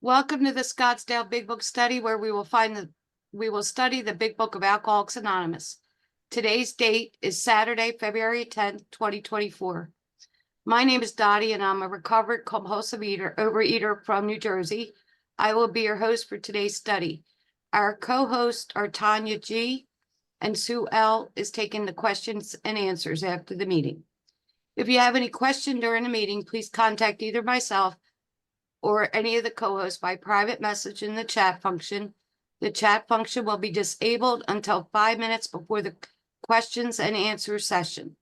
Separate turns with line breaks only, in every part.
Welcome to the Scottsdale Big Book Study, where we will study the Big Book of Alcoholics Anonymous. Today's date is Saturday, February 10th, 2024. My name is Dottie, and I'm a recovered compulsive overeater from New Jersey. I will be your host for today's study. Our co-hosts are Tanya G. and Sue L. is taking the questions and answers after the meeting. If you have any question during the meeting, please contact either myself or any of the co-hosts by private message in the chat function. The chat function will be disabled until 5 minutes before the questions and answer session.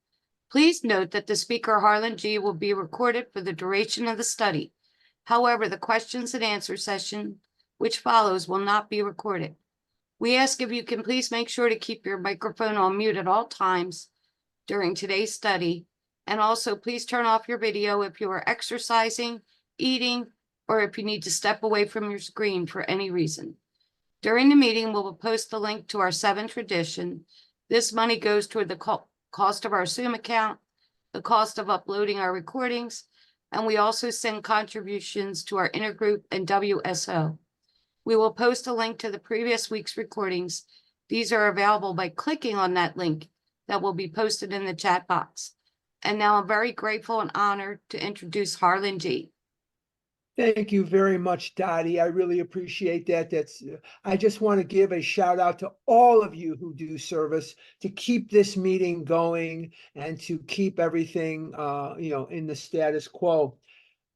Please note that the speaker, Harlan G., will be recorded for the duration of the study. However, the questions and answer session, which follows, will not be recorded. We ask if you can please make sure to keep your microphone on mute at all times during today's study. And also, please turn off your video if you are exercising, eating, or if you need to step away from your screen for any reason. During the meeting, we will post the link to our 7th tradition. This money goes toward the cost of our Zoom account, the cost of uploading our recordings, and we also send contributions to our intergroup and WSO. We will post a link to the previous week's recordings. These are available by clicking on that link that will be posted in the chat box. And now I'm very grateful and honored to introduce Harlan G.
Thank you very much, Dottie. I really appreciate that. I just want to give a shout out to all of you who do service to keep this meeting going and to keep everything, in the status quo.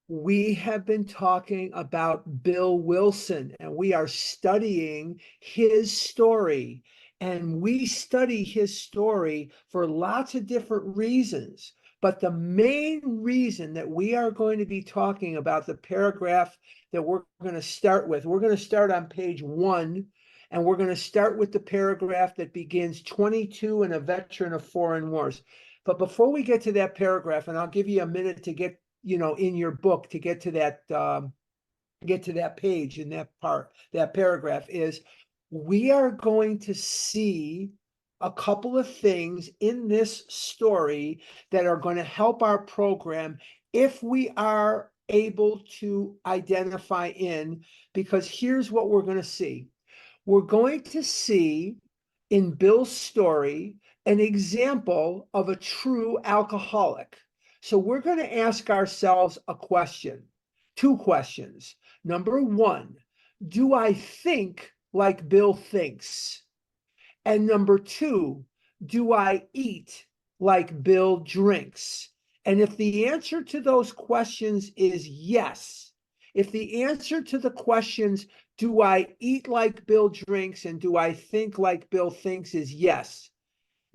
We have been talking about Bill Wilson, and we are studying his story. And we study his story for lots of different reasons. But the main reason that we are going to be talking about the paragraph that we're going to start with, we're going to start on page 1, and we're going to start with the paragraph that begins 22 and a veteran of foreign wars. But before we get to that paragraph, and I'll give you a minute to get, in your book to get to that page in that part, that paragraph is, we are going to see a couple of things in this story that are going to help our program if we are able to identify in, because here's what we're going to see. We're going to see in Bill's story an example of a true alcoholic. So we're going to ask ourselves a question, 2 questions. Number 1, do I think like Bill thinks? And number 2, do I eat like Bill drinks? And if the answer to those questions is yes, if the answer to the questions, do I eat like Bill drinks and do I think like Bill thinks is yes,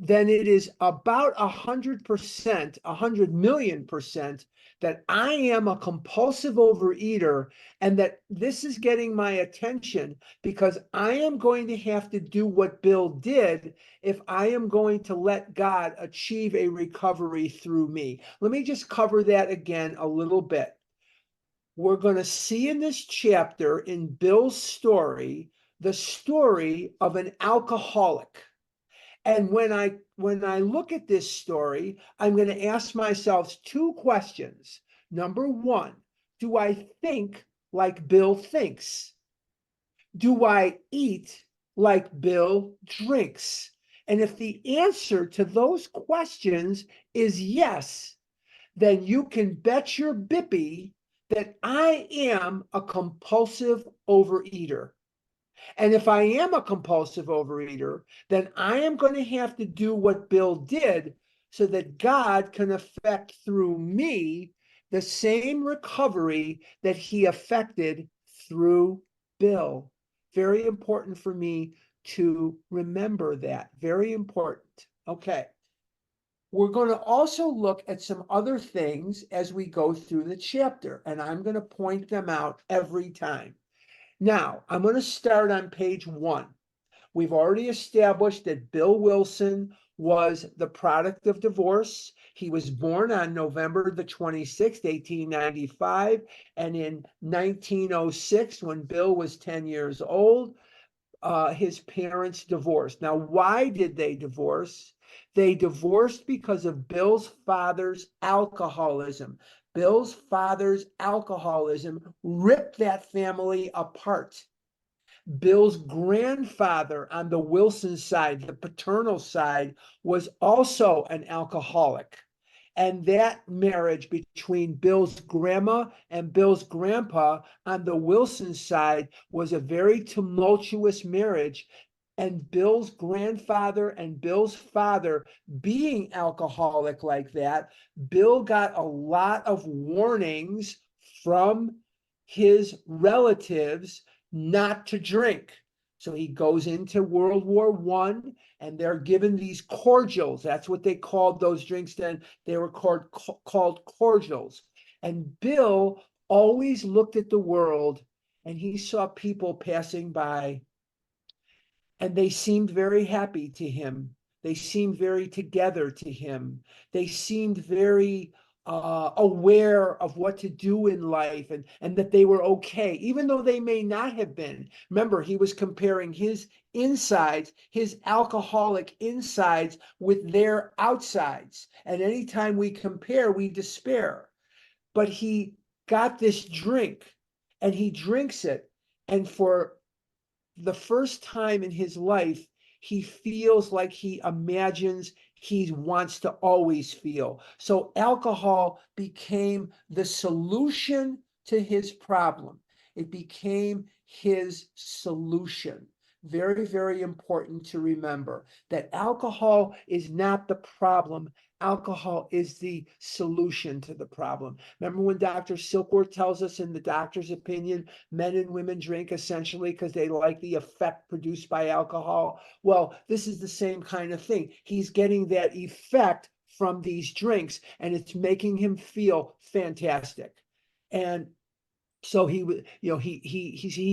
then it is about 100%, 100 million percent that I am a compulsive overeater, and that this is getting my attention because I am going to have to do what Bill did if I am going to let God achieve a recovery through me. Let me just cover that again a little bit. We're going to see in this chapter, in Bill's story, the story of an alcoholic. And when I look at this story, I'm going to ask myself 2 questions. Number 1, do I think like Bill thinks? Do I eat like Bill drinks? And if the answer to those questions is yes, then you can bet your bippy that I am a compulsive overeater. And if I am a compulsive overeater, then I am going to have to do what Bill did so that God can effect through me the same recovery that he effected through Bill. Very important for me to remember that. Very important. Okay. We're going to also look at some other things as we go through the chapter, and I'm going to point them out every time. Now, I'm going to start on page 1. We've already established that Bill Wilson was the product of divorce. He was born on November the 26th, 1895, and in 1906, when Bill was 10 years old, his parents divorced. Now, why did they divorce? They divorced because of Bill's father's alcoholism. Bill's father's alcoholism ripped that family apart. Bill's grandfather on the Wilson side, the paternal side, was also an alcoholic. And that marriage between Bill's grandma and Bill's grandpa on the Wilson side was a very tumultuous marriage. And Bill's grandfather and Bill's father being alcoholic like that, Bill got a lot of warnings from his relatives not to drink. So he goes into World War I, and they're given these cordials. That's what they called those drinks then. They were called cordials. And Bill always looked at the world and he saw people passing by, and they seemed very happy to him. They seemed very together to him. They seemed very aware of what to do in life, and that they were okay, even though they may not have been. Remember, he was comparing his insides, his alcoholic insides, with their outsides. And anytime we compare, we despair. But he got this drink and he drinks it. And for the first time in his life, he feels like he imagines he wants to always feel. So alcohol became the solution to his problem. It became his solution. Very, very important to remember that alcohol is not the problem. Alcohol is the solution to the problem. Remember when Dr. Silkworth tells us, in the doctor's opinion, men and women drink essentially because they like the effect produced by alcohol? Well, this is the same kind of thing. He's getting that effect from these drinks, and it's making him feel fantastic. And so he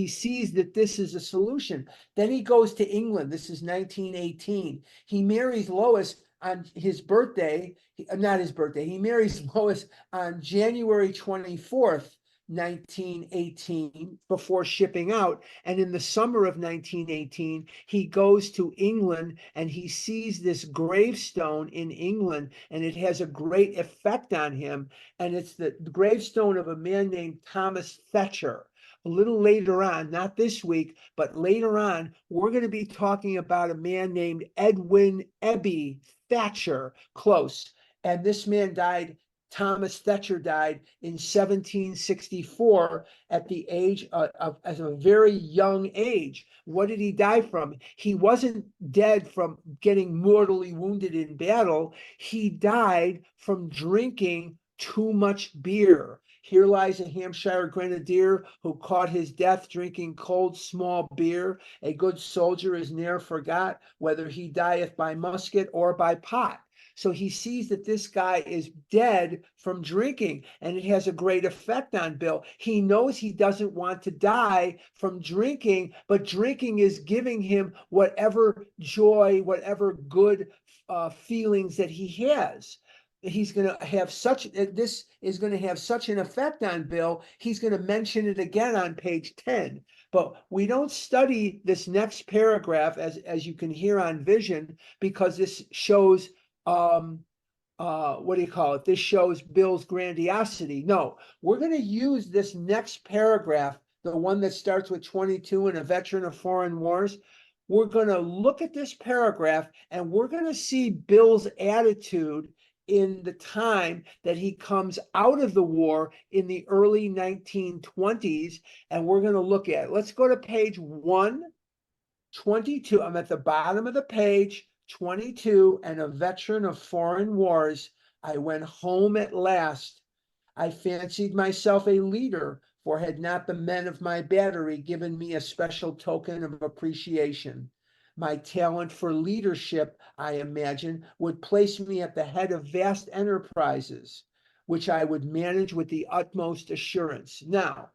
sees that this is a solution. Then he goes to England. This is 1918. He marries Lois on his birthday, not his birthday. He marries Lois on January 24th, 1918, before shipping out. And in the summer of 1918, he goes to England and he sees this gravestone in England, and it has a great effect on him. And it's the gravestone of a man named Thomas Thetcher. A little later on, not this week, but later on, we're going to be talking about a man named Edwin Ebby Thatcher. Close. And this man died, Thomas Thetcher died in 1764 at the age as a very young age. What did he die from? He wasn't dead from getting mortally wounded in battle. He died from drinking too much beer. Here lies a Hampshire grenadier who caught his death drinking cold small beer. A good soldier is ne'er forgot, whether he dieth by musket or by pot. So he sees that this guy is dead from drinking, and it has a great effect on Bill. He knows he doesn't want to die from drinking, but drinking is giving him whatever joy, whatever good feelings that he has. He's going to have this is going to have such an effect on Bill. He's going to mention it again on page 10. But we don't study this next paragraph, as you can hear on Vision, because this shows what do you call it? This shows Bill's grandiosity. No, we're going to use this next paragraph, the one that starts with 22 and a veteran of foreign wars. We're going to look at this paragraph and we're going to see Bill's attitude in the time that he comes out of the war in the early 1920s. And we're going to look at it. Let's go to page 122. I'm at the bottom of the page. 22, and a veteran of foreign wars. I went home at last. I fancied myself a leader, for had not the men of my battery given me a special token of appreciation. My talent for leadership, I imagine, would place me at the head of vast enterprises, which I would manage with the utmost assurance. Now,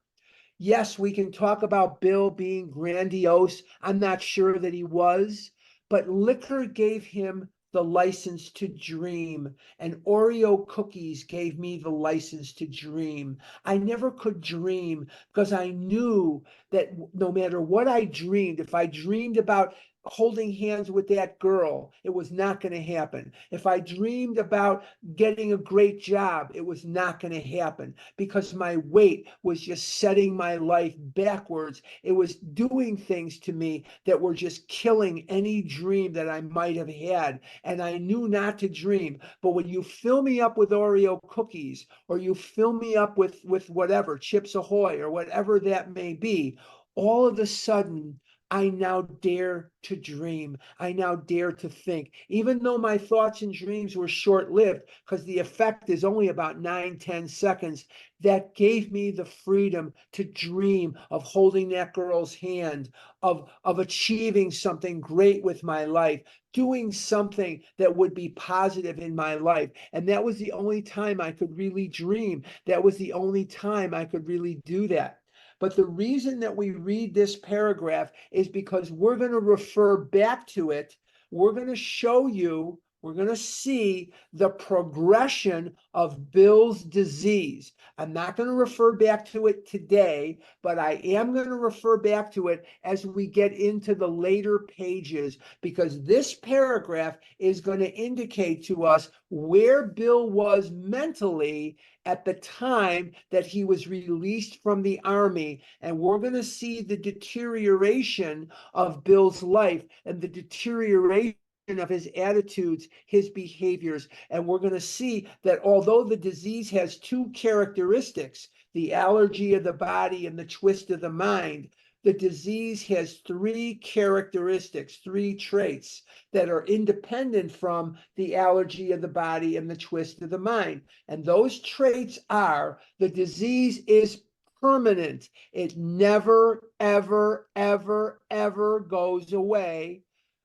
yes, we can talk about Bill being grandiose. I'm not sure that he was. But liquor gave him the license to dream, and Oreo cookies gave me the license to dream. I never could dream because I knew that no matter what I dreamed, if I dreamed about holding hands with that girl, it was not going to happen. If I dreamed about getting a great job, it was not going to happen because my weight was just setting my life backwards. It was doing things to me that were just killing any dream that I might have had. And I knew not to dream. But when you fill me up with Oreo cookies, or you fill me up with whatever, Chips Ahoy, or whatever that may be, all of a sudden, I now dare to dream. I now dare to think, even though my thoughts and dreams were short-lived, because the effect is only about 9-10 seconds. That gave me the freedom to dream of holding that girl's hand, of achieving something great with my life, doing something that would be positive in my life. And that was the only time I could really dream. That was the only time I could really do that. But the reason that we read this paragraph is because we're going to refer back to it. We're going to show you, we're going to see the progression of Bill's disease. I'm not going to refer back to it today, but I am going to refer back to it as we get into the later pages, because this paragraph is going to indicate to us where Bill was mentally at the time that he was released from the army. And we're going to see the deterioration of Bill's life and the deterioration of his attitudes, his behaviors. And we're going to see that although the disease has two characteristics, the allergy of the body and the twist of the mind, the disease has three characteristics, three traits that are independent from the allergy of the body and the twist of the mind. And those traits are: the disease is permanent. It never, ever, ever, ever goes away.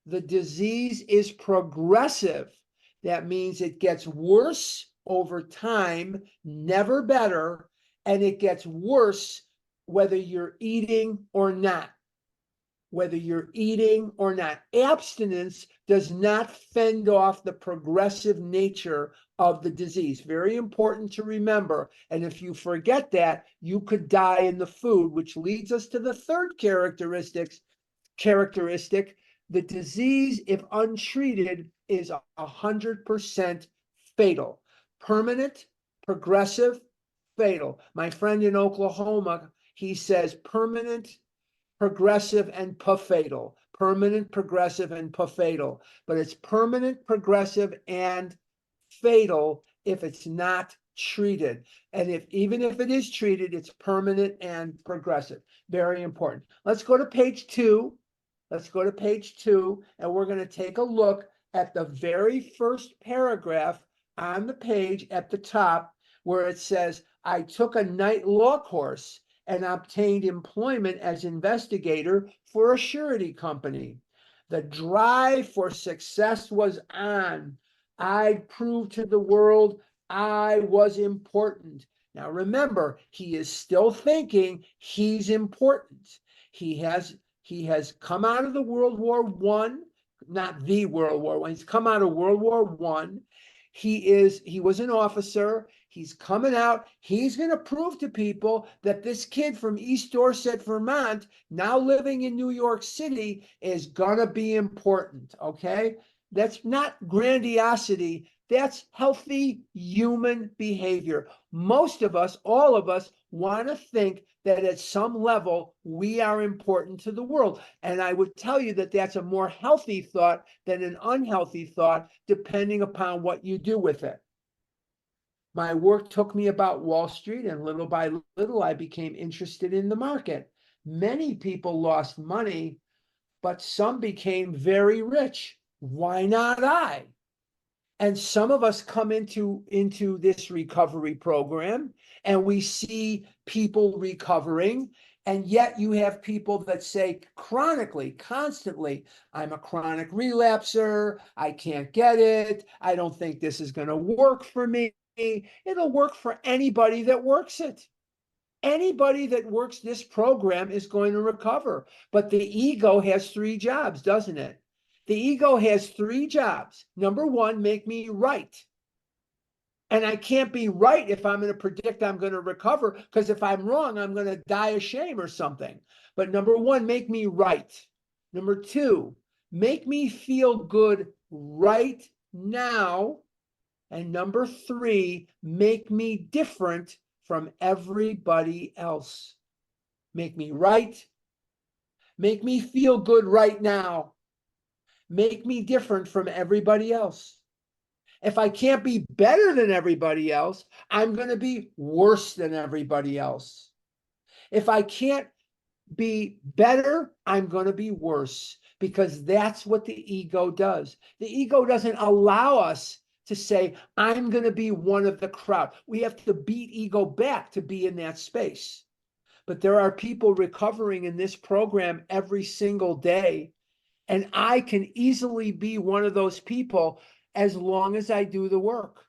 The disease is progressive. That means it gets worse over time, never better, and it gets worse whether you're eating or not. Whether you're eating or not. Abstinence does not fend off the progressive nature of the disease. Very important to remember. And if you forget that, you could die in the food, which leads us to the third characteristic. The disease, if untreated, is 100% fatal. Permanent, progressive, fatal. My friend in Oklahoma, he says permanent, progressive, and fatal. Permanent, progressive, and fatal. But it's permanent, progressive, and fatal if it's not treated. And even if it is treated, it's permanent and progressive. Very important. Let's go to page 2. Let's go to page 2, and we're going to take a look at the very first paragraph on the page at the top, where it says, I took a night law course and obtained employment as investigator for a surety company. The drive for success was on. I proved to the world I was important. Now remember, he is still thinking he's important. He has come out of the World War I, not the World War I. He's come out of World War I. He was an officer. He's coming out. He's going to prove to people that this kid from East Dorset, Vermont, now living in New York City, is going to be important. Okay? That's not grandiosity. That's healthy human behavior. Most of us, all of us, want to think that at some level we are important to the world. And I would tell you that that's a more healthy thought than an unhealthy thought, depending upon what you do with it. My work took me about Wall Street, and little by little, I became interested in the market. Many people lost money, but some became very rich. Why not I? And some of us come into this recovery program, and we see people recovering, and yet you have people that say chronically, constantly, I'm a chronic relapser, I can't get it, I don't think this is going to work for me. It'll work for anybody that works it. Anybody that works this program is going to recover. But the ego has 3 jobs, doesn't it? The ego has 3 jobs. Number 1, make me right. And I can't be right if I'm going to predict I'm going to recover, because if I'm wrong, I'm going to die of shame or something. But number 1, make me right. Number 2, make me feel good right now. And number 3, make me different from everybody else. Make me right. Make me feel good right now. Make me different from everybody else. If I can't be better than everybody else, I'm going to be worse than everybody else. If I can't be better, I'm going to be worse, because that's what the ego does. The ego doesn't allow us to say, I'm going to be one of the crowd. We have to beat ego back to be in that space. But there are people recovering in this program every single day. And I can easily be one of those people as long as I do the work.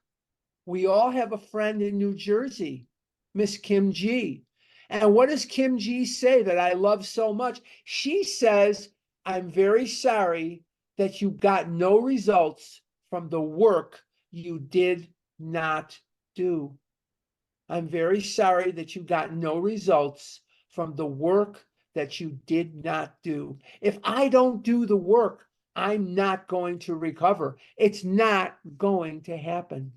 We all have a friend in New Jersey, Miss Kim G. And what does Kim G say that I love so much? She says, I'm very sorry that you got no results from the work you did not do. I'm very sorry that you got no results from the work that you did not do. If I don't do the work, I'm not going to recover. It's not going to happen.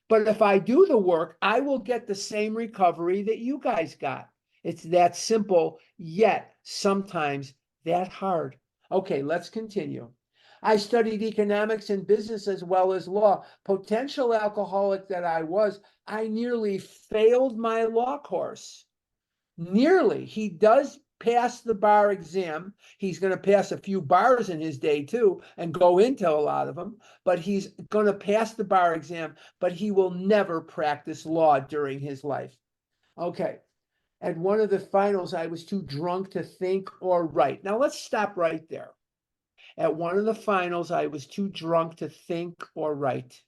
But if I do the work, I will get the same recovery that you guys got. It's that simple, yet sometimes that hard. Okay, let's continue. I studied economics and business as well as law. Potential alcoholic that I was, I nearly failed my law course. Nearly. He does pass the bar exam. He's going to pass a few bars in his day too and go into a lot of them, but he's going to pass the bar exam, but he will never practice law during his life. Okay. At one of the finals, I was too drunk to think or write. Now let's stop right there. At one of the finals, I was too drunk to think or write.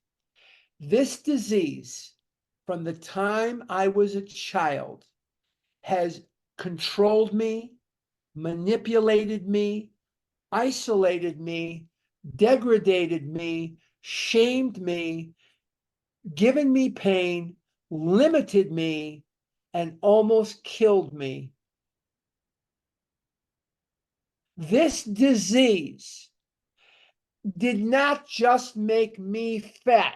This disease, from the time I was a child, has controlled me, manipulated me, isolated me, degraded me, shamed me, given me pain, limited me, and almost killed me. This disease did not just make me fat.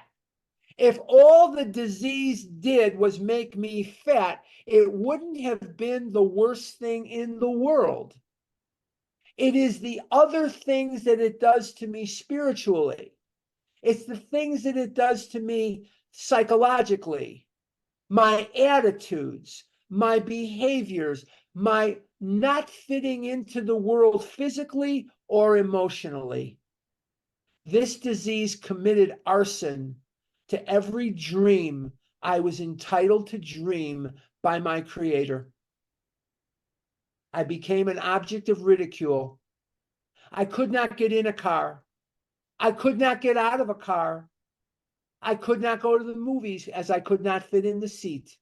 If all the disease did was make me fat, it wouldn't have been the worst thing in the world. It is the other things that it does to me spiritually. It's the things that it does to me psychologically, my attitudes, my behaviors, my not fitting into the world physically or emotionally. This disease committed arson to every dream I was entitled to dream by my Creator. I became an object of ridicule. I could not get in a car. I could not get out of a car. I could not go to the movies as I could not fit in the seat.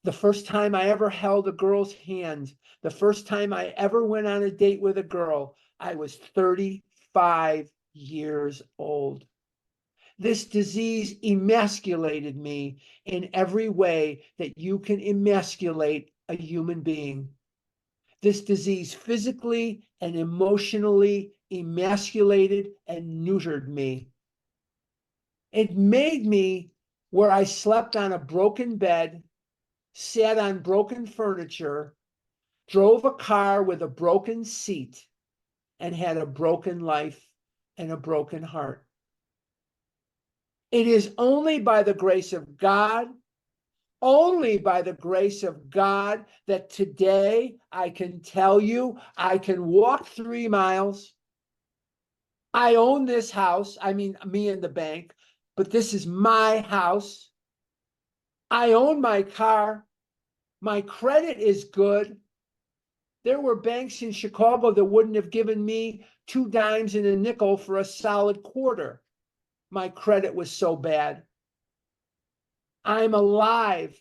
The first time I ever held a girl's hand, the first time I ever went on a date with a girl, I was 35 years old. This disease emasculated me in every way that you can emasculate a human being. This disease physically and emotionally emasculated and neutered me. It made me where I slept on a broken bed, sat on broken furniture, drove a car with a broken seat, and had a broken life and a broken heart. It is only by the grace of God, only by the grace of God, that today I can tell you I can walk 3 miles. I own this house. I mean, me and the bank, but this is my house. I own my car. My credit is good. There were banks in Chicago that wouldn't have given me 2 dimes and a nickel for a solid quarter. My credit was so bad. I'm alive.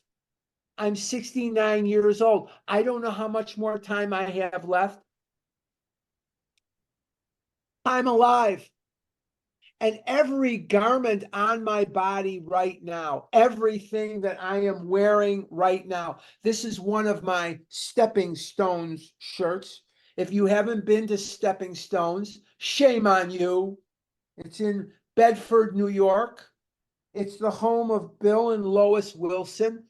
I'm 69 years old. I don't know how much more time I have left. I'm alive. And every garment on my body right now, everything that I am wearing right now, this is one of my Stepping Stones shirts. If you haven't been to Stepping Stones, shame on you. It's in Bedford, New York. It's the home of Bill and Lois Wilson.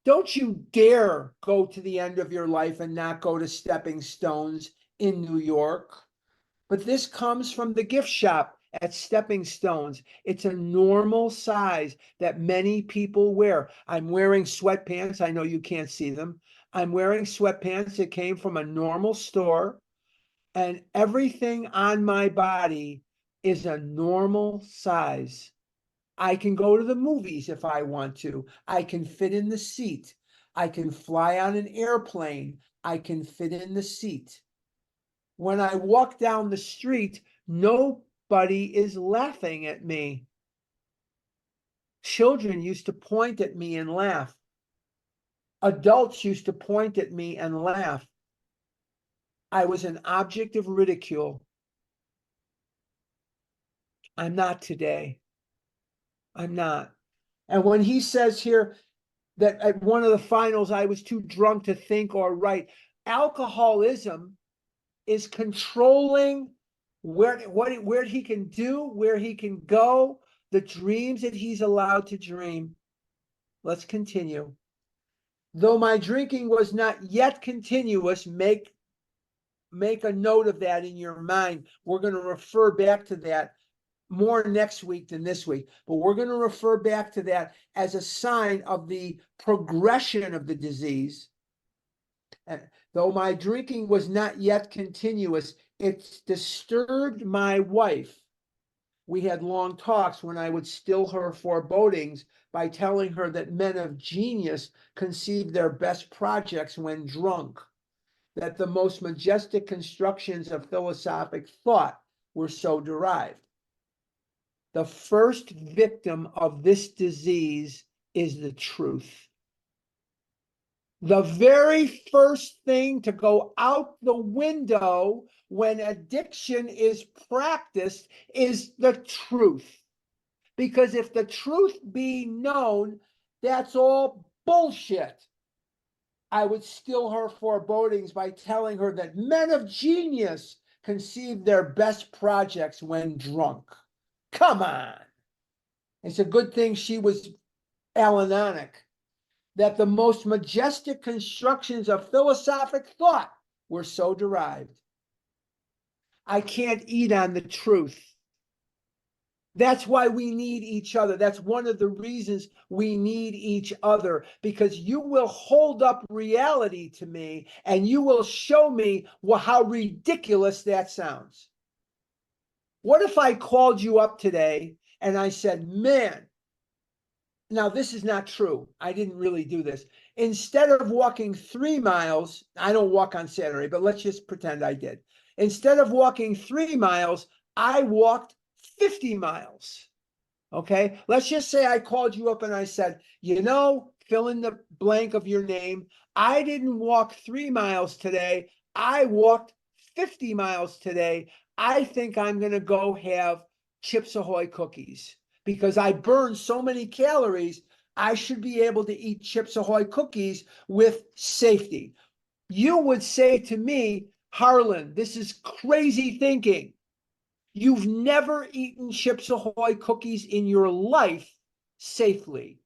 Don't you dare go to the end of your life and not go to Stepping Stones in New York. But this comes from the gift shop at Stepping Stones. It's a normal size that many people wear. I'm wearing sweatpants. I know you can't see them. I'm wearing sweatpants that came from a normal store, and everything on my body is a normal size. I can go to the movies if I want to. I can fit in the seat. I can fly on an airplane. I can fit in the seat. When I walk down the street, nobody is laughing at me. Children used to point at me and laugh. Adults used to point at me and laugh. I was an object of ridicule. I'm not today. I'm not. And when he says here that at one of the finals, I was too drunk to think or write, alcoholism is controlling where he can do, where he can go, the dreams that he's allowed to dream. Let's continue. Though my drinking was not yet continuous, make a note of that in your mind. We're going to refer back to that more next week than this week, but we're going to refer back to that as a sign of the progression of the disease. And though my drinking was not yet continuous, it disturbed my wife. We had long talks when I would still her forebodings by telling her that men of genius conceive their best projects when drunk, that the most majestic constructions of philosophic thought were so derived. The first victim of this disease is the truth. The very first thing to go out the window when addiction is practiced is the truth. Because if the truth be known, that's all bullshit. I would still her forebodings by telling her that men of genius conceive their best projects when drunk. Come on. It's a good thing she was Al-Anon, that the most majestic constructions of philosophic thought were so derived. I can't eat on the truth. That's why we need each other. That's one of the reasons we need each other, because you will hold up reality to me and you will show me how ridiculous that sounds. What if I called you up today and I said, man, now this is not true. I didn't really do this. Instead of walking 3 miles, I don't walk on Saturday, but let's just pretend I did. Instead of walking 3 miles, I walked 50 miles. Okay. Let's just say I called you up and I said, fill in the blank of your name. I didn't walk 3 miles today. I walked 50 miles today. I think I'm going to go have Chips Ahoy cookies because I burned so many calories. I should be able to eat Chips Ahoy cookies with safety. You would say to me, Harlan, this is crazy thinking. You've never eaten Chips Ahoy cookies in your life safely.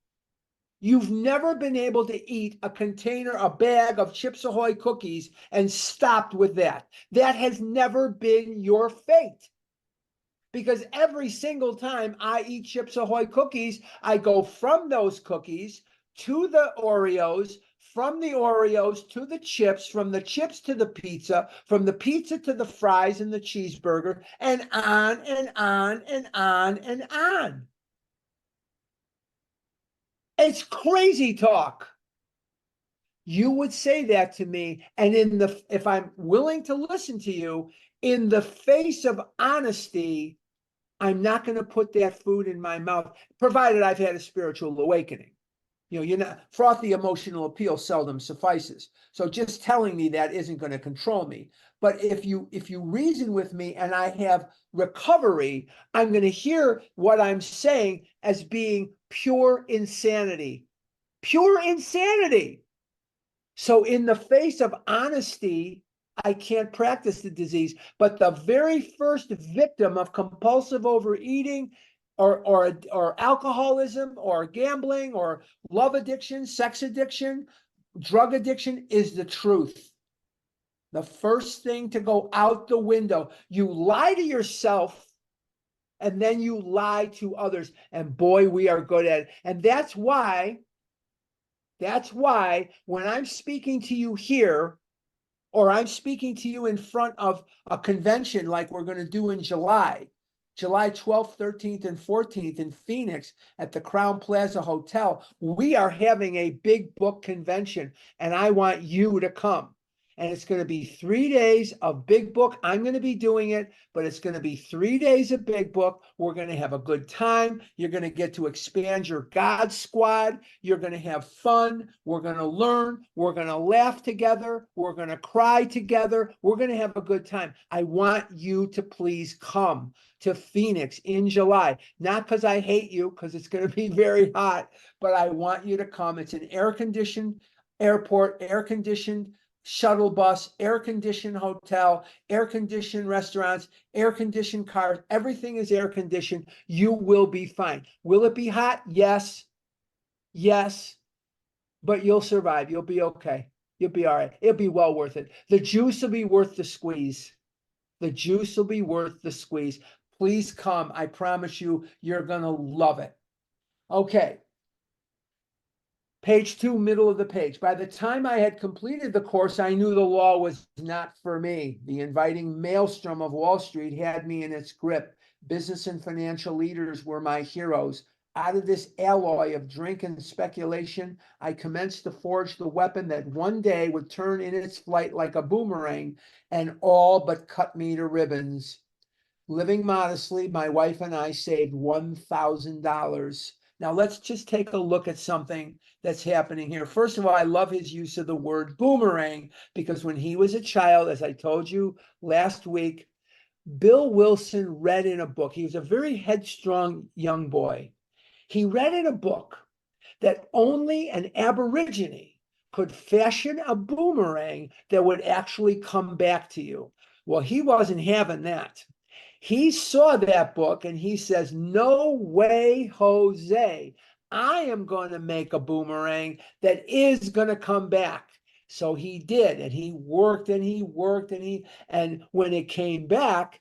You've never been able to eat a bag of Chips Ahoy cookies and stopped with that. That has never been your fate. Because every single time I eat Chips Ahoy cookies, I go from those cookies to the Oreos, from the Oreos to the chips, from the chips to the pizza, from the pizza to the fries and the cheeseburger, and on and on and on and on. It's crazy talk. You would say that to me, and if I'm willing to listen to you, in the face of honesty, I'm not going to put that food in my mouth, provided I've had a spiritual awakening. You're not frothy emotional appeal seldom suffices. So just telling me that isn't going to control me. But if you reason with me and I have recovery, I'm going to hear what I'm saying as being pure insanity. Pure insanity. So in the face of honesty, I can't practice the disease. But the very first victim of compulsive overeating or alcoholism or gambling or love addiction, sex addiction, drug addiction is the truth. The first thing to go out the window. You lie to yourself and then you lie to others. And boy, we are good at it. And that's why when I'm speaking to you here, or I'm speaking to you in front of a convention like we're going to do in July 12th, 13th, and 14th in Phoenix at the Crown Plaza Hotel, we are having a big book convention, and I want you to come. And it's going to be 3 days of big book. I'm going to be doing it, but it's going to be 3 days of big book. We're going to have a good time. You're going to get to expand your God squad. You're going to have fun. We're going to learn. We're going to laugh together. We're going to cry together. We're going to have a good time. I want you to please come to Phoenix in July. Not because I hate you, because it's going to be very hot, but I want you to come. It's an air-conditioned airport, air-conditioned shuttle bus, air-conditioned hotel, air-conditioned restaurants, air-conditioned cars. Everything is air-conditioned. You will be fine. Will it be hot? Yes. Yes. But you'll survive. You'll be okay. You'll be all right. It'll be well worth it. The juice will be worth the squeeze. The juice will be worth the squeeze. Please come. I promise you, you're going to love it. Okay. Page 2, middle of the page. By the time I had completed the course, I knew the law was not for me. The inviting maelstrom of Wall Street had me in its grip. Business and financial leaders were my heroes. Out of this alloy of drink and speculation, I commenced to forge the weapon that one day would turn in its flight like a boomerang and all but cut me to ribbons. Living modestly, my wife and I saved $1,000. Now let's just take a look at something that's happening here. First of all, I love his use of the word boomerang, because when he was a child, as I told you last week, Bill Wilson read in a book. He was a very headstrong young boy. He read in a book that only an Aborigine could fashion a boomerang that would actually come back to you. Well, he wasn't having that. He saw that book and he says, no way, Jose. I am going to make a boomerang that is going to come back. So he did, and he worked and he worked and when it came back,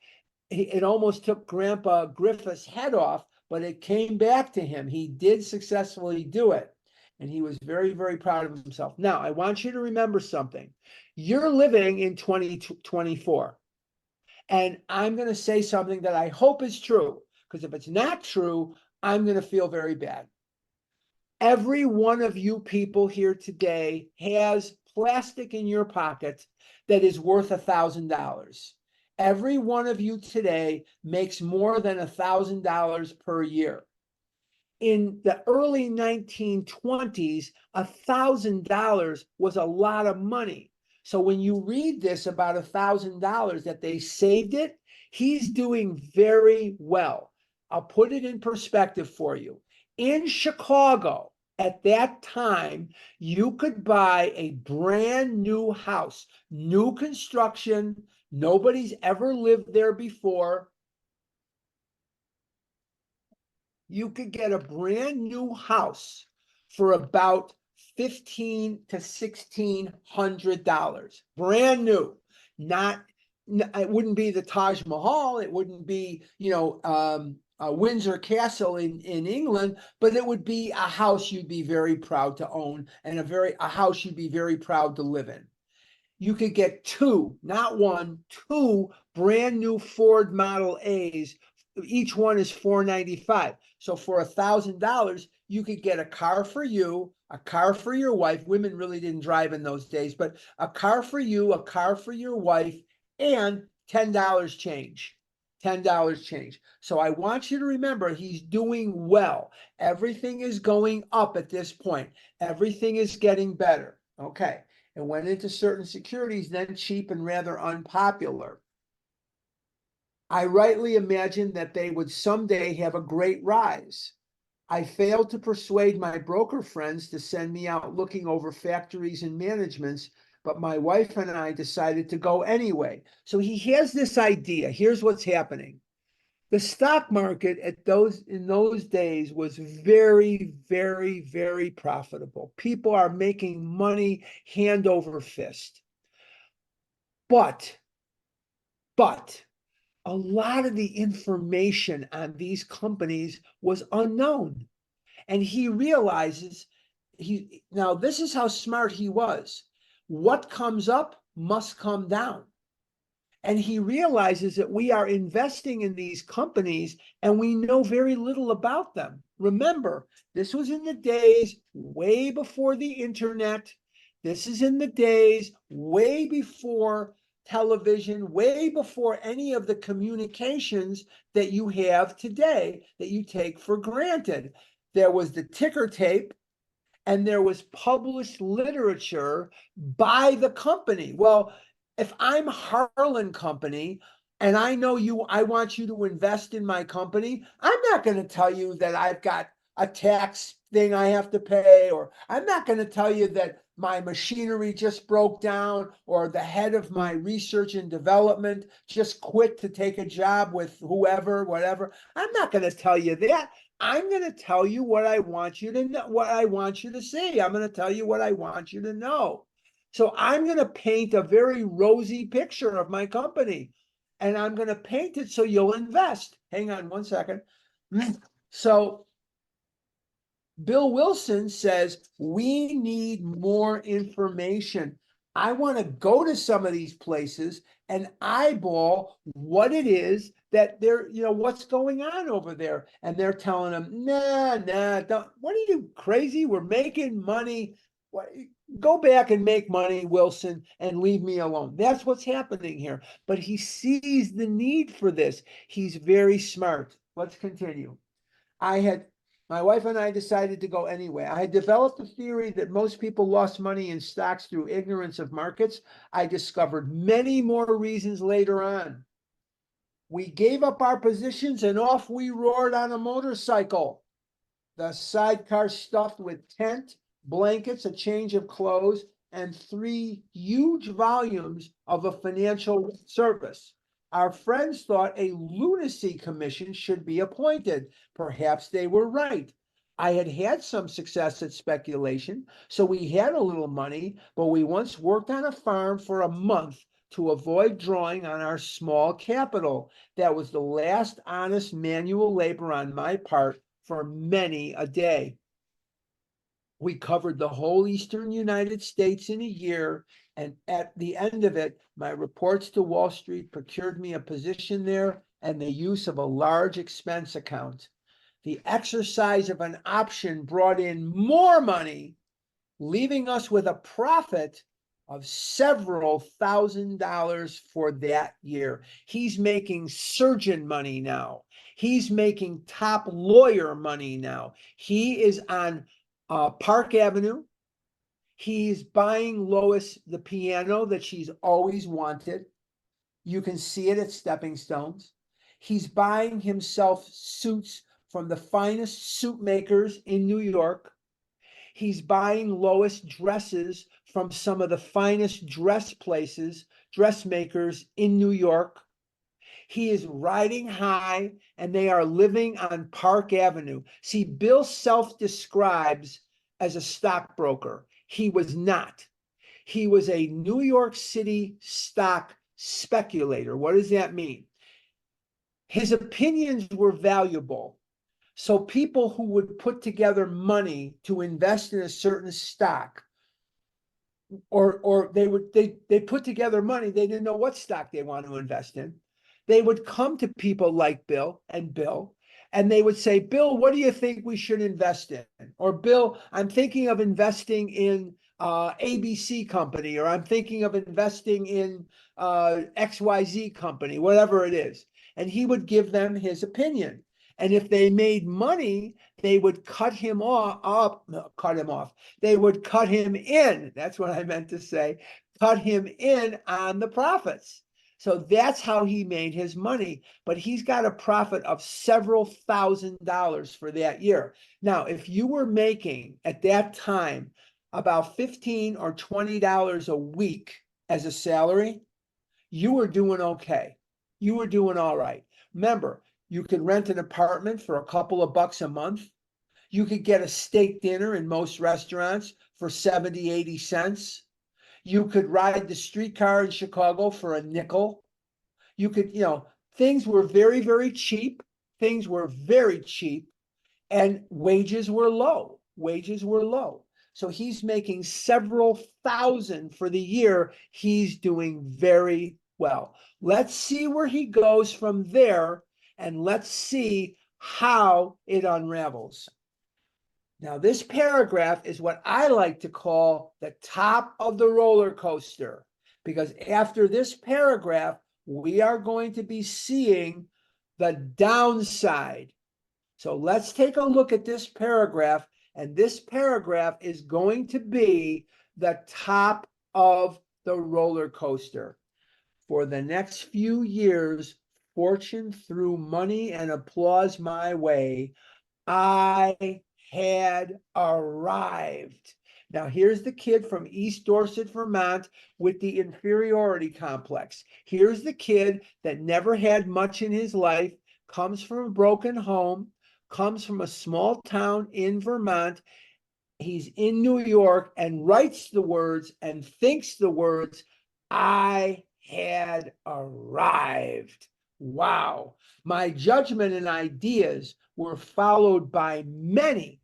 it almost took Grandpa Griffith's head off, but it came back to him. He did successfully do it. And he was very, very proud of himself. Now, I want you to remember something. You're living in 2024. And I'm going to say something that I hope is true, because if it's not true, I'm going to feel very bad. Every one of you people here today has plastic in your pocket that is worth $1,000. Every one of you today makes more than $1,000 per year. In the early 1920s, $1,000 was a lot of money. So when you read this about $1,000 that they saved it, he's doing very well. I'll put it in perspective for you. In Chicago, at that time, you could buy a brand new house, new construction. Nobody's ever lived there before. You could get a brand new house for about $1,500 to $1,600, brand new. Not, it wouldn't be the Taj Mahal. It wouldn't be, Windsor Castle in England, but it would be a house you'd be very proud to own, and a house you'd be very proud to live in. You could get two, not one, two brand new Ford Model A's. Each one is $495. So for $1,000, you could get a car for you, a car for your wife. Women really didn't drive in those days, but a car for you, a car for your wife, and $10 change. $10 change. So I want you to remember, he's doing well. Everything is going up at this point. Everything is getting better. Okay. And went into certain securities, then cheap and rather unpopular. I rightly imagined that they would someday have a great rise. I failed to persuade my broker friends to send me out looking over factories and managements but my wife and I decided to go anyway. So he has this idea. Here's what's happening. The stock market in those days was very, very, very profitable. People are making money hand over fist. But a lot of the information on these companies was unknown. And he realizes now this is how smart he was. What comes up must come down. And he realizes that we are investing in these companies and we know very little about them. Remember, this was in the days way before the internet. This is in the days way before television, way before any of the communications that you have today that you take for granted. There was the ticker tape and there was published literature by the company. Well, if I'm Harlan Company and I know you, I want you to invest in my company, I'm not going to tell you that I've got a tax thing I have to pay, or I'm not going to tell you that my machinery just broke down, or the head of my research and development just quit to take a job with whoever, whatever. I'm not going to tell you that. I'm going to tell you what I want you to know, what I want you to see. I'm going to tell you what I want you to know. So I'm going to paint a very rosy picture of my company, and I'm going to paint it so you'll invest. Hang on one second. So Bill Wilson says, we need more information. I want to go to some of these places and eyeball what it is that they're, what's going on over there. And they're telling them, nah, don't, what are you crazy? We're making money. Go back and make money, Wilson, and leave me alone. That's what's happening here. But he sees the need for this. He's very smart. Let's continue. My wife and I decided to go anyway. I had developed a theory that most people lost money in stocks through ignorance of markets. I discovered many more reasons later on. We gave up our positions and off we roared on a motorcycle. The sidecar stuffed with tent, blankets, a change of clothes, and 3 huge volumes of a financial service. Our friends thought a lunacy commission should be appointed. Perhaps they were right. I had had some success at speculation, so we had a little money, but we once worked on a farm for a month to avoid drawing on our small capital. That was the last honest manual labor on my part for many a day. We covered the whole eastern United States in a year, and at the end of it, my reports to Wall Street procured me a position there and the use of a large expense account. The exercise of an option brought in more money, leaving us with a profit of several $1,000s for that year. He's making surgeon money now. He's making top lawyer money now. He is on Park Avenue. He's buying Lois the piano that she's always wanted. You can see it at Stepping Stones. He's buying himself suits from the finest suit makers in New York. He's buying Lois dresses from some of the finest dressmakers in New York. He is riding high and they are living on Park Avenue. See, Bill self-describes as a stockbroker. He was not. He was a New York City stock speculator. What does that mean? His opinions were valuable. So people who would put together money to invest in a certain stock, or they put together money, they didn't know what stock they want to invest in. They would come to people like Bill, and they would say, Bill, what do you think we should invest in? Or Bill, I'm thinking of investing in ABC company, or I'm thinking of investing in XYZ company, whatever it is. And he would give them his opinion. And if they made money, they would cut him off. They would cut him in. That's what I meant to say. Cut him in on the profits. So that's how he made his money. But he's got a profit of several $1,000s for that year. Now, if you were making at that time about $15 or $20 a week as a salary, you were doing okay. You were doing all right. Remember, you could rent an apartment for a couple of bucks a month. You could get a steak dinner in most restaurants for 70, 80 cents. You could ride the streetcar in Chicago for a nickel. You could, things were very, very cheap. Things were very cheap, and wages were low. Wages were low. So he's making several thousand for the year. He's doing very well. Let's see where he goes from there, and let's see how it unravels. Now, this paragraph is what I like to call the top of the roller coaster, because after this paragraph, we are going to be seeing the downside. So let's take a look at this paragraph, and this paragraph is going to be the top of the roller coaster. For the next few years, fortune threw money and applause my way. I had arrived. Now, here's the kid from East Dorset, Vermont, with the inferiority complex. Here's the kid that never had much in his life, comes from a broken home, comes from a small town in Vermont. He's in New York and writes the words and thinks the words, I had arrived. Wow. My judgment and ideas were followed by many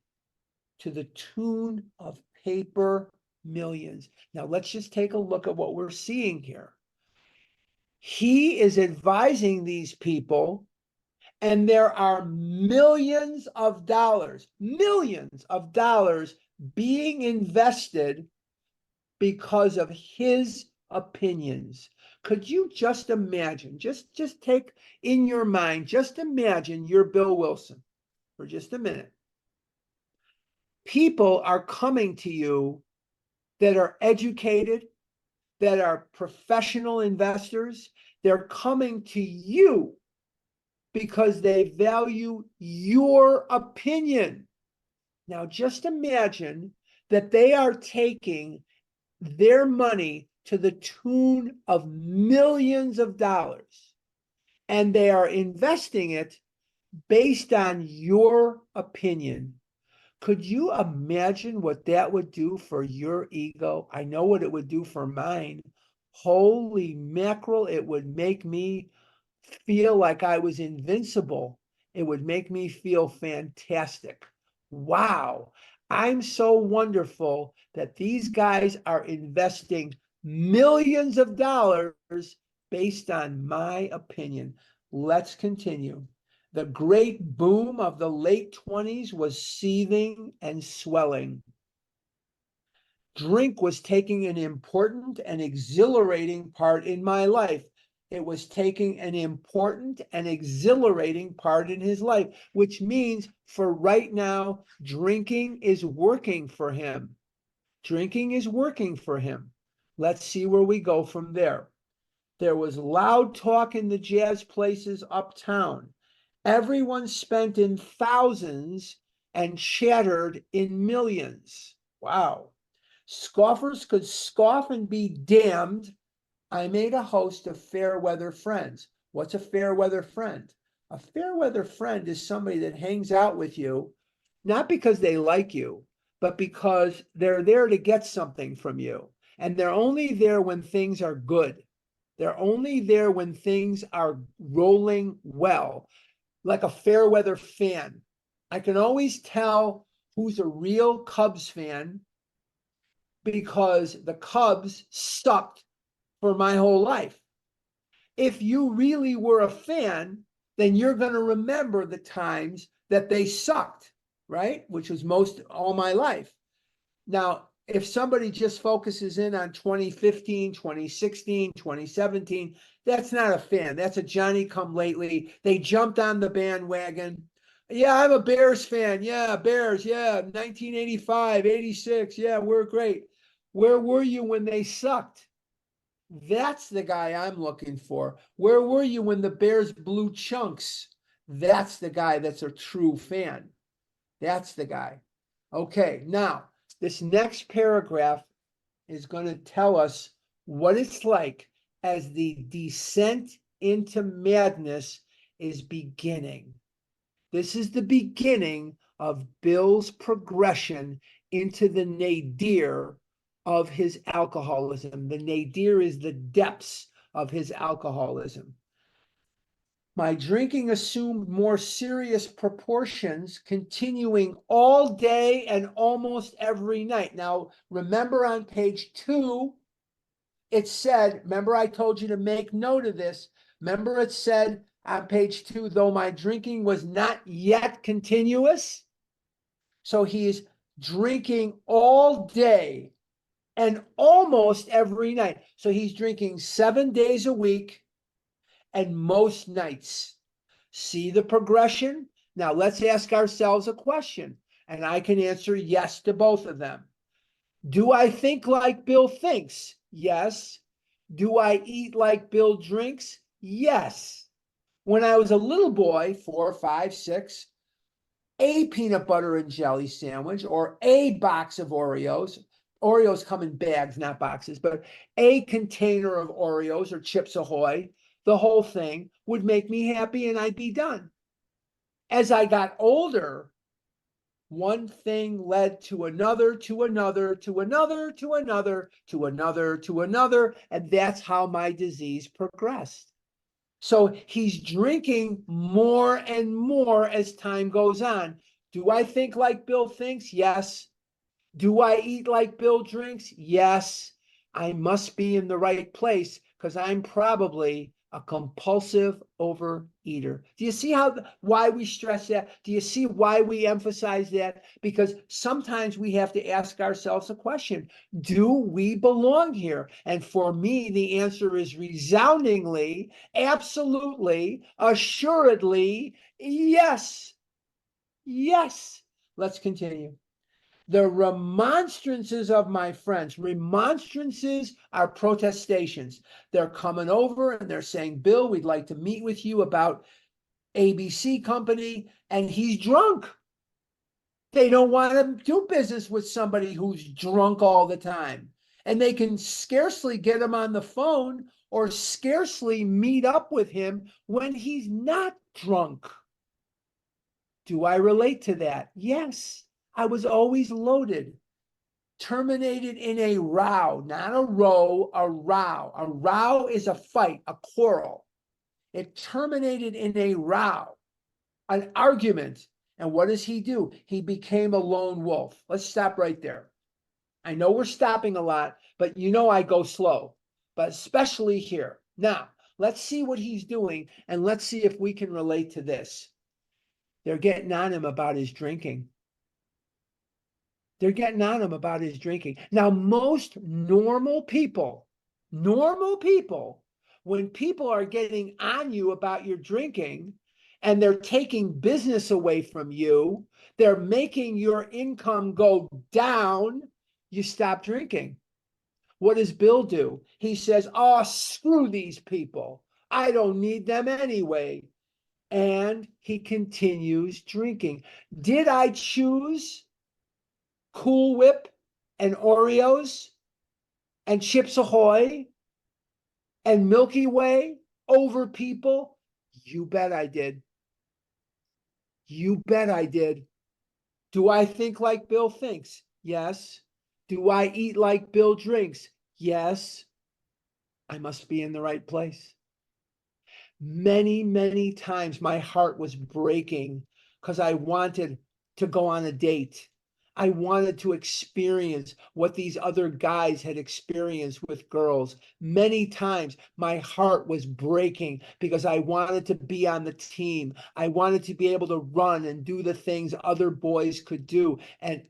to the tune of paper millions. Now, let's just take a look at what we're seeing here. He is advising these people, and there are millions of dollars being invested because of his opinions. Could you just imagine, just take in your mind, just imagine you're Bill Wilson for just a minute. People are coming to you that are educated, that are professional investors. They're coming to you because they value your opinion. Now, just imagine that they are taking their money to the tune of millions of dollars, and they are investing it based on your opinion. Could you imagine what that would do for your ego? I know what it would do for mine. Holy mackerel, it would make me feel like I was invincible. It would make me feel fantastic. Wow. I'm so wonderful that these guys are investing millions of dollars based on my opinion. Let's continue. The great boom of the late 20s was seething and swelling. Drink was taking an important and exhilarating part in my life. It was taking an important and exhilarating part in his life, which means for right now, drinking is working for him. Drinking is working for him. Let's see where we go from there. There was loud talk in the jazz places uptown. Everyone spent in thousands and chattered in millions. Wow. Scoffers could scoff and be damned. I made a host of fair weather friends. What's a fair weather friend? A fair weather friend is somebody that hangs out with you, not because they like you, but because they're there to get something from you. And they're only there when things are good. They're only there when things are rolling well, like a fair weather fan. I can always tell who's a real Cubs fan because the Cubs sucked for my whole life. If you really were a fan, then you're going to remember the times that they sucked, right? Which was most all my life. Now, if somebody just focuses in on 2015, 2016, 2017, that's not a fan. That's a Johnny come lately. They jumped on the bandwagon. Yeah, I'm a Bears fan. Yeah, Bears. Yeah, 1985, 86. Yeah, we're great. Where were you when they sucked? That's the guy I'm looking for. Where were you when the Bears blew chunks? That's the guy that's a true fan. That's the guy. Okay, now This next paragraph is going to tell us what it's like as the descent into madness is beginning. This is the beginning of Bill's progression into the nadir of his alcoholism. The nadir is the depths of his alcoholism. My drinking assumed more serious proportions, continuing all day and almost every night. Now, remember on page 2, it said, remember I told you to make note of this. Remember it said on page 2, though my drinking was not yet continuous. So he's drinking all day and almost every night. So he's drinking 7 days a week and most nights. See the progression? Now let's ask ourselves a question, and I can answer yes to both of them. Do I think like Bill thinks? Yes. Do I eat like Bill drinks? Yes. When I was a little boy, 4, 5, 6, a peanut butter and jelly sandwich or a box of Oreos. Oreos come in bags, not boxes, but a container of Oreos or Chips Ahoy, the whole thing would make me happy and I'd be done. As I got older, one thing led to another, to another, to another, to another, to another, to another, and that's how my disease progressed. So he's drinking more and more as time goes on. Do I think like Bill thinks? Yes. Do I eat like Bill drinks? Yes. I must be in the right place because I'm probably a compulsive overeater. Do you see why we stress that? Do you see why we emphasize that? Because sometimes we have to ask ourselves a question. Do we belong here? And for me, the answer is resoundingly, absolutely, assuredly, yes. Yes. Let's continue. The remonstrances of my friends, remonstrances are protestations. They're coming over and they're saying, Bill, we'd like to meet with you about ABC company, and he's drunk. They don't want to do business with somebody who's drunk all the time. And they can scarcely get him on the phone or scarcely meet up with him when he's not drunk. Do I relate to that? Yes. I was always loaded. Terminated in a row, not a row, a row. A row is a fight, a quarrel. It terminated in a row, an argument. And what does he do? He became a lone wolf. Let's stop right there. I know we're stopping a lot, but you know I go slow, but especially here. Now, let's see what he's doing, and let's see if we can relate to this. They're getting on him about his drinking. They're getting on him about his drinking. Now, most normal people, when people are getting on you about your drinking and they're taking business away from you, they're making your income go down, you stop drinking. What does Bill do? He says, oh, screw these people. I don't need them anyway. And he continues drinking. Did I choose Cool Whip and Oreos and Chips Ahoy and Milky Way over people? You bet I did. You bet I did. Do I think like Bill thinks? Yes. Do I eat like Bill drinks? Yes. I must be in the right place. Many, many times my heart was breaking because I wanted to go on a date. I wanted to experience what these other guys had experienced with girls. Many times my heart was breaking because I wanted to be on the team. I wanted to be able to run and do the things other boys could do. And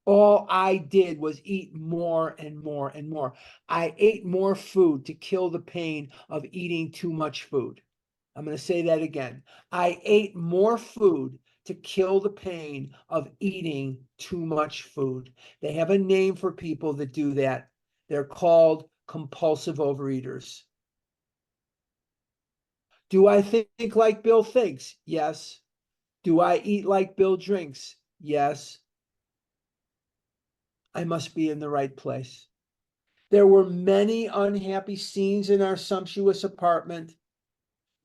all I did was eat more and more and more. I ate more food to kill the pain of eating too much food. I'm going to say that again. I ate more food to kill the pain of eating too much food. They have a name for people that do that. They're called compulsive overeaters. Do I think like Bill thinks? Yes. Do I eat like Bill drinks? Yes. I must be in the right place. There were many unhappy scenes in our sumptuous apartment.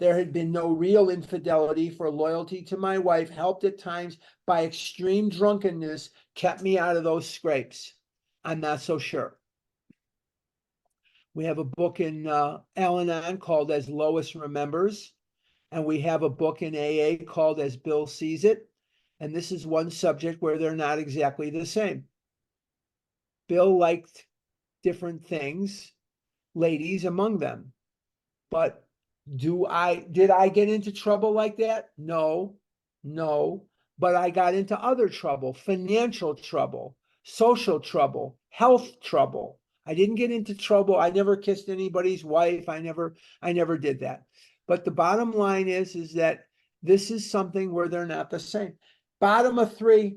There had been no real infidelity, for loyalty to my wife, helped at times by extreme drunkenness, kept me out of those scrapes. I'm not so sure. We have a book in Al-Anon called As Lois Remembers, and we have a book in AA called As Bill Sees It. And this is one subject where they're not exactly the same. Bill liked different things, ladies among them. But did I get into trouble like that? No, no. But I got into other trouble, financial trouble, social trouble, health trouble. I didn't get into trouble. I never kissed anybody's wife. I never did that. But the bottom line is that this is something where they're not the same. Bottom of three.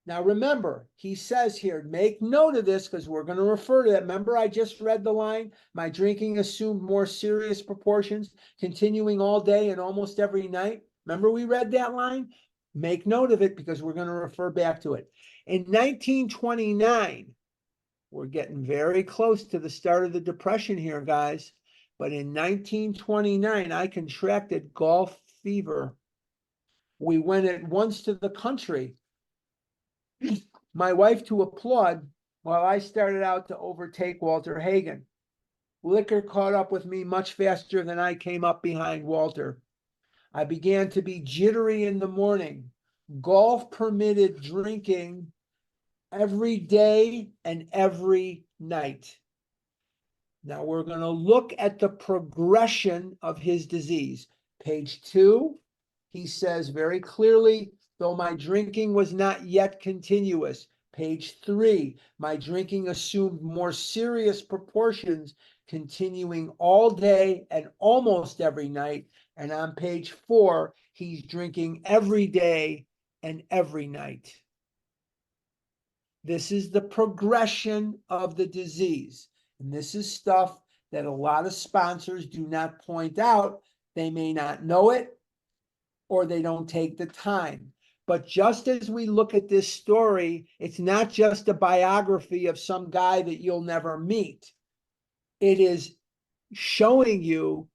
Now remember, he says here, make note of this because we're going to refer to that. Remember, I just read the line, my drinking assumed more serious proportions, continuing all day and almost every night. Remember we read that line? Make note of it because we're going to refer back to it. In 1929, we're getting very close to the start of the Depression here, guys. But in 1929, I contracted golf fever. We went at once to the country. My wife to applaud while I started out to overtake Walter Hagen. Liquor caught up with me much faster than I came up behind Walter. I began to be jittery in the morning. Golf permitted drinking every day and every night. Now we're going to look at the progression of his disease. Page 2, he says very clearly, though my drinking was not yet continuous. Page 3, my drinking assumed more serious proportions, continuing all day and almost every night. And on page 4, he's drinking every day and every night. This is the progression of the disease. And this is stuff that a lot of sponsors do not point out. They may not know it, or they don't take the time. But just as we look at this story, it's not just a biography of some guy that you'll never meet. It is showing you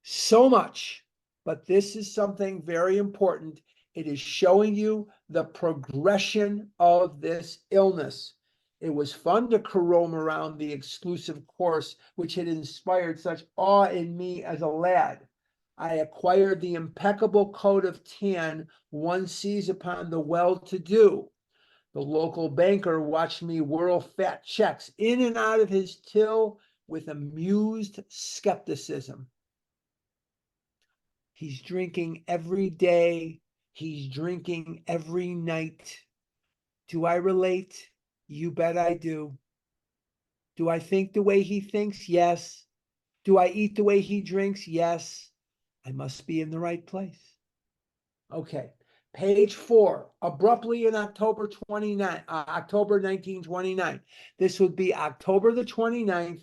so much, but this is something very important. It is showing you the progression of this illness. It was fun to roam around the exclusive course, which had inspired such awe in me as a lad. I acquired the impeccable coat of tan one sees upon the well-to-do. The local banker watched me whirl fat checks in and out of his till with amused skepticism. He's drinking every day. He's drinking every night. Do I relate? You bet I do. Do I think the way he thinks? Yes. Do I eat the way he drinks? Yes. I must be in the right place. Okay. Page 4, abruptly in October 1929. This would be October the 29th,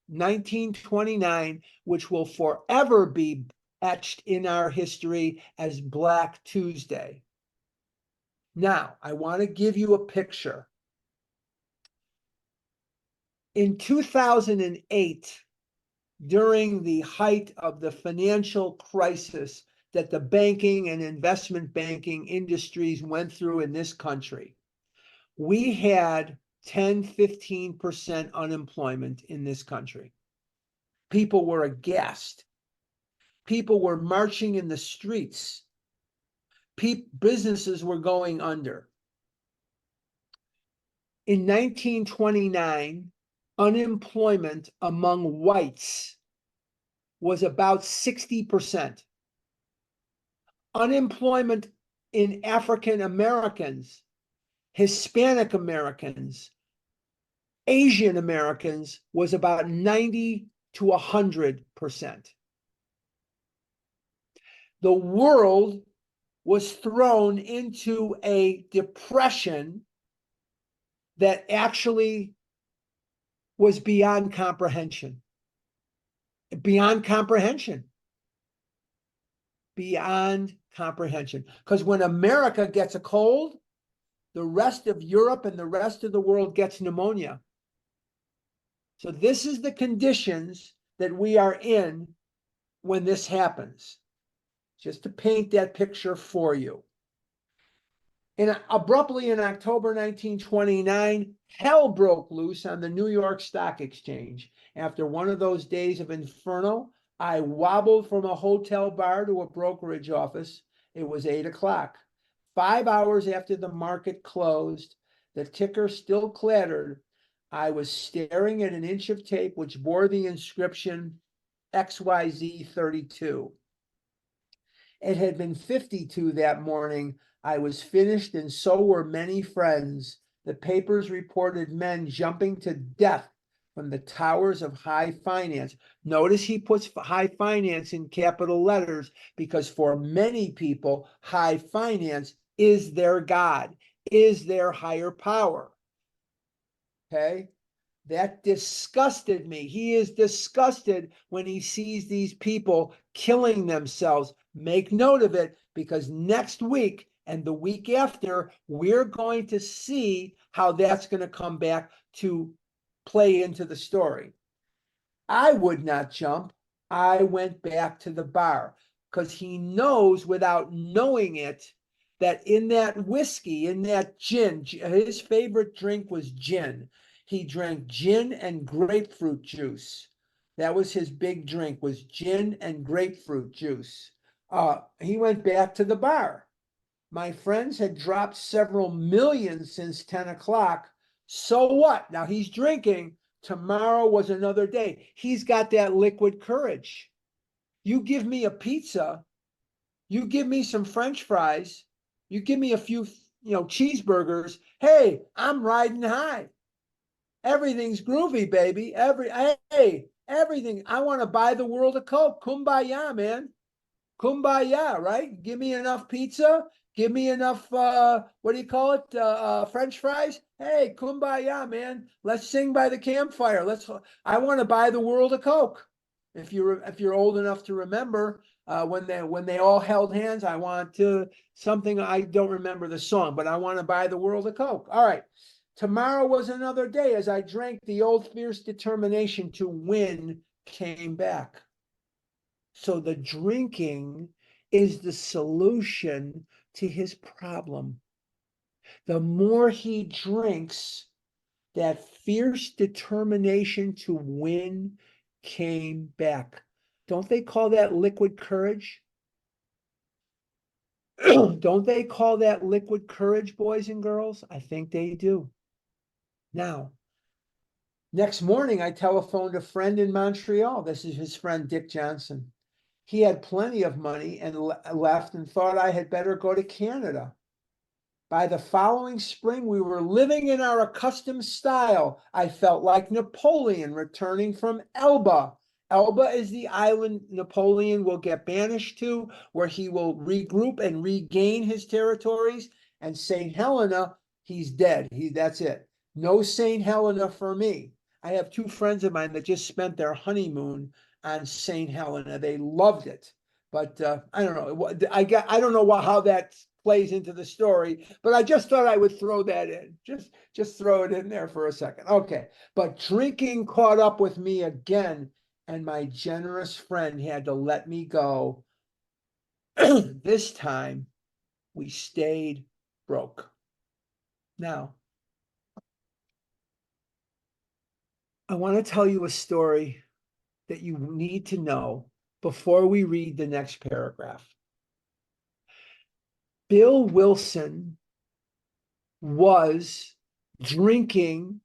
1929, which will forever be etched in our history as Black Tuesday. Now, I want to give you a picture. In 2008, during the height of the financial crisis that the banking and investment banking industries went through in this country, we had 10, 15% unemployment in this country. People were aghast. People were marching in the streets. Businesses were going under. In 1929, unemployment among whites was about 60%. Unemployment in African Americans, Hispanic Americans, Asian Americans was about 90 to 100%. The world was thrown into a depression that actually was beyond comprehension. Beyond comprehension. Beyond comprehension. Because when America gets a cold, the rest of Europe and the rest of the world gets pneumonia. So this is the conditions that we are in when this happens, just to paint that picture for you. And abruptly in October 1929, hell broke loose on the New York Stock Exchange. After one of those days of inferno, I wobbled from a hotel bar to a brokerage office. It was 8 o'clock. 5 hours after the market closed, the ticker still clattered. I was staring at an inch of tape which bore the inscription XYZ32. It had been 52 that morning. I was finished, and so were many friends. The papers reported men jumping to death from the towers of high finance. Notice he puts high finance in capital letters because for many people, high finance is their God, is their higher power. Okay? That disgusted me. He is disgusted when he sees these people killing themselves. Make note of it, because next week and the week after, we're going to see how that's going to come back to play into the story. I would not jump. I went back to the bar because he knows without knowing it that in that whiskey, in that gin, his favorite drink was gin. He drank gin and grapefruit juice. That was his big drink, was gin and grapefruit juice. He went back to the bar. My friends had dropped several million since 10 o'clock. So what? Now he's drinking. Tomorrow was another day. He's got that liquid courage. You give me a pizza, you give me some French fries, you give me a few, cheeseburgers. Hey, I'm riding high. Everything's groovy, baby. Everything. I want to buy the world a Coke. Kumbaya, man. Kumbaya, right? Give me enough pizza. Give me enough, what do you call it? French fries. Hey, kumbaya, man. Let's sing by the campfire. I want to buy the world a Coke. If you're old enough to remember, when they all held hands, I want to something, I don't remember the song, but I want to buy the world a Coke. All right. Tomorrow was another day as I drank. The old fierce determination to win came back. So the drinking is the solution to his problem. The more he drinks, that fierce determination to win came back. Don't they call that liquid courage? Don't they call that liquid courage, boys and girls? I think they do. Now, next morning, I telephoned a friend in Montreal. This is his friend, Dick Johnson. He had plenty of money and left and thought I had better go to Canada. By the following spring, we were living in our accustomed style. I felt like Napoleon returning from Elba. Elba is the island Napoleon will get banished to, where he will regroup and regain his territories. And St. Helena, he's dead. That's it. No St. Helena for me. I have two friends of mine that just spent their honeymoon on St. Helena. They loved it. But I don't know. I don't know how that plays into the story, but I just thought I would throw that in. Just throw it in there for a second. Okay. But drinking caught up with me again, and my generous friend had to let me go. This time we stayed broke. Now, I want to tell you a story that you need to know before we read the next paragraph. Bill Wilson was drinking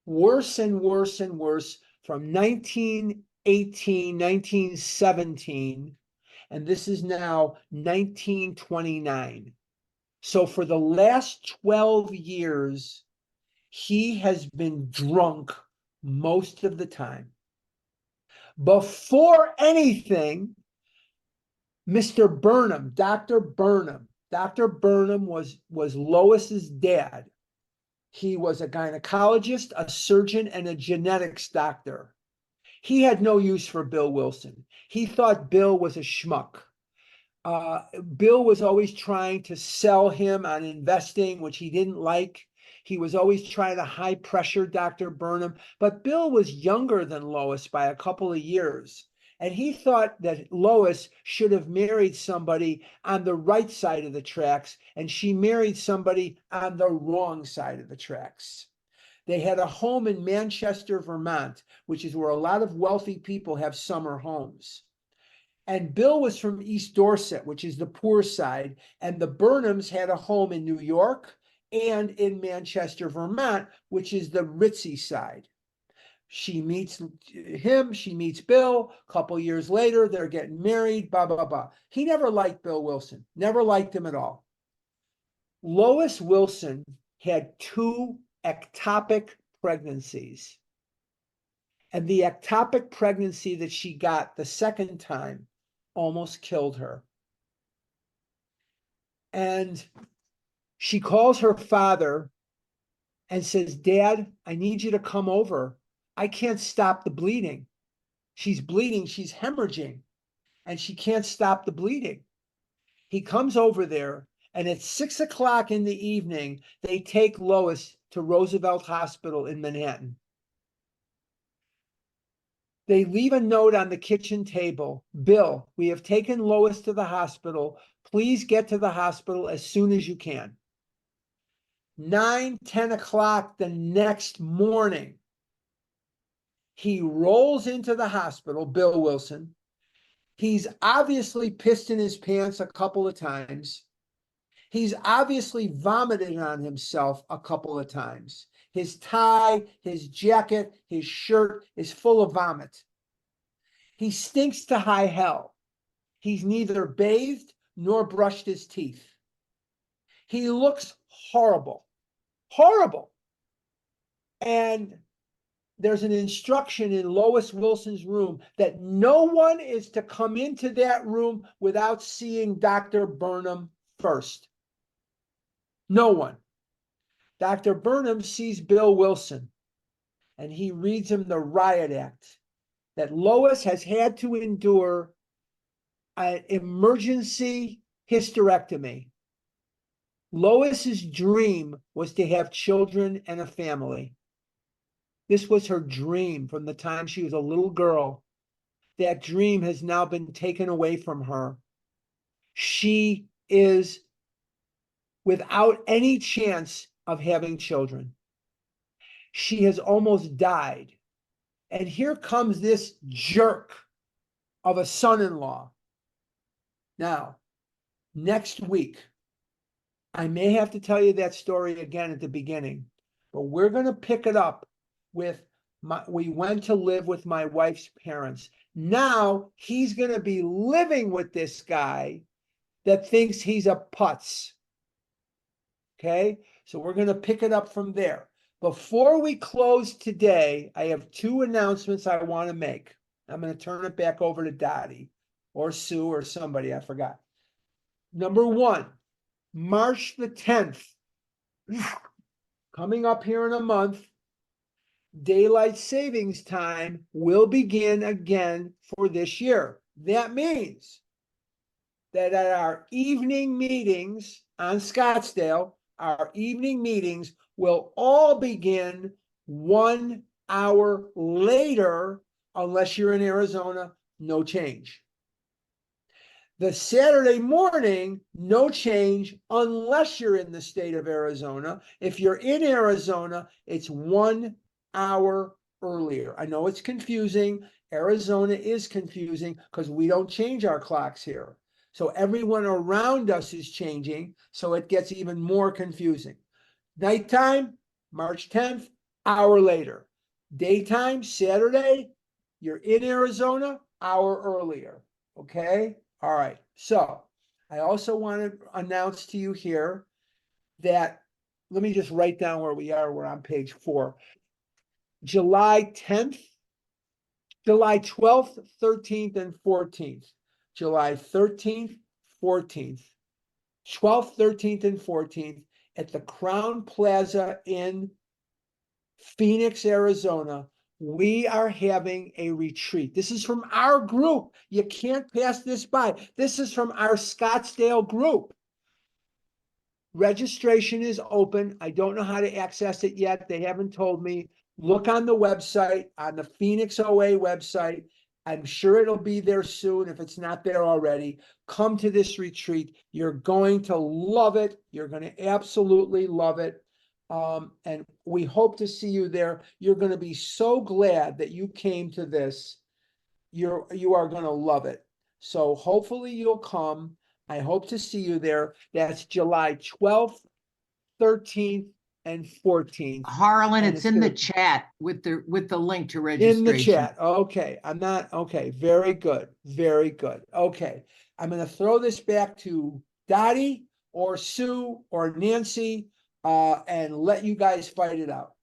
worse and worse and worse from 1918, 1917, and this is now 1929. So for the last 12 years, he has been drunk most of the time. Before anything, Mr. Burnham, Dr. Burnham was Lois's dad. He was a gynecologist, a surgeon, and a genetics doctor. He had no use for Bill Wilson. He thought Bill was a schmuck. Bill was always trying to sell him on investing, which he didn't like. He was always trying to high pressure Dr. Burnham, but Bill was younger than Lois by a couple of years. And he thought that Lois should have married somebody on the right side of the tracks, and she married somebody on the wrong side of the tracks. They had a home in Manchester, Vermont, which is where a lot of wealthy people have summer homes. And Bill was from East Dorset, which is the poor side, and the Burnhams had a home in New York and in Manchester, Vermont, which is the ritzy side. She meets him, she meets Bill. A couple years later, they're getting married, blah, blah, blah. He never liked Bill Wilson, never liked him at all. Lois Wilson had 2 ectopic pregnancies. And the ectopic pregnancy that she got the second time almost killed her. And she calls her father and says, Dad, I need you to come over. I can't stop the bleeding. She's bleeding, she's hemorrhaging, and she can't stop the bleeding. He comes over there, and at 6 o'clock in the evening, they take Lois to Roosevelt Hospital in Manhattan. They leave a note on the kitchen table. Bill, we have taken Lois to the hospital. Please get to the hospital as soon as you can. 9, 10 o'clock the next morning, he rolls into the hospital, Bill Wilson. He's obviously pissed in his pants a couple of times. He's obviously vomited on himself a couple of times. His tie, his jacket, his shirt is full of vomit. He stinks to high hell. He's neither bathed nor brushed his teeth. He looks horrible, horrible. And there's an instruction in Lois Wilson's room that no one is to come into that room without seeing Dr. Burnham first. No one. Dr. Burnham sees Bill Wilson, and he reads him the riot act that Lois has had to endure an emergency hysterectomy. Lois's dream was to have children and a family. This was her dream from the time she was a little girl. That dream has now been taken away from her. She is without any chance of having children. She has almost died. And here comes this jerk of a son-in-law. Now, next week, I may have to tell you that story again at the beginning, but we're going to pick it up with we went to live with my wife's parents. Now he's going to be living with this guy that thinks he's a putz. Okay, so we're going to pick it up from there. Before we close today, I have 2 announcements I want to make. I'm going to turn it back over to Dottie or Sue or somebody, I forgot. Number 1, March the 10th, coming up here in a month, daylight savings time will begin again for this year. That means that at our evening meetings on Scottsdale, our evening meetings will all begin 1 hour later, unless you're in Arizona, no change. The Saturday morning, no change unless you're in the state of Arizona. If you're in Arizona, it's 1 hour earlier. I know it's confusing. Arizona is confusing because we don't change our clocks here. So everyone around us is changing, so it gets even more confusing. Nighttime, March 10th, hour later. Daytime, Saturday, you're in Arizona, hour earlier. Okay? All right. So I also want to announce to you here that, let me just write down where we are. We're on page 4. July 10th, July 12th, 13th, and 14th. July 13th, 14th, 12th, 13th, and 14th at the Crown Plaza in Phoenix, Arizona. we are having a retreat. This is from our group. You can't pass this by. This is from our Scottsdale group. Registration is open. I don't know how to access it yet. They haven't told me. Look on the website, on the Phoenix OA website. I'm sure it'll be there soon if it's not there already. Come to this retreat. You're going to love it. You're going to absolutely love it. And we hope to see you there. You're going to be so glad that you came to this. You are going to love it. So hopefully you'll come. I hope to see you there. That's July 12th, 13th, and 14th
Harlan,
And
it's
it's
in the
gonna-
chat with the link to
in
registration.
the chat. Okay, I'm not, okay, very good, very good. Okay, I'm gonna throw this back to Dottie or Sue or Nancy, and let you guys fight it out.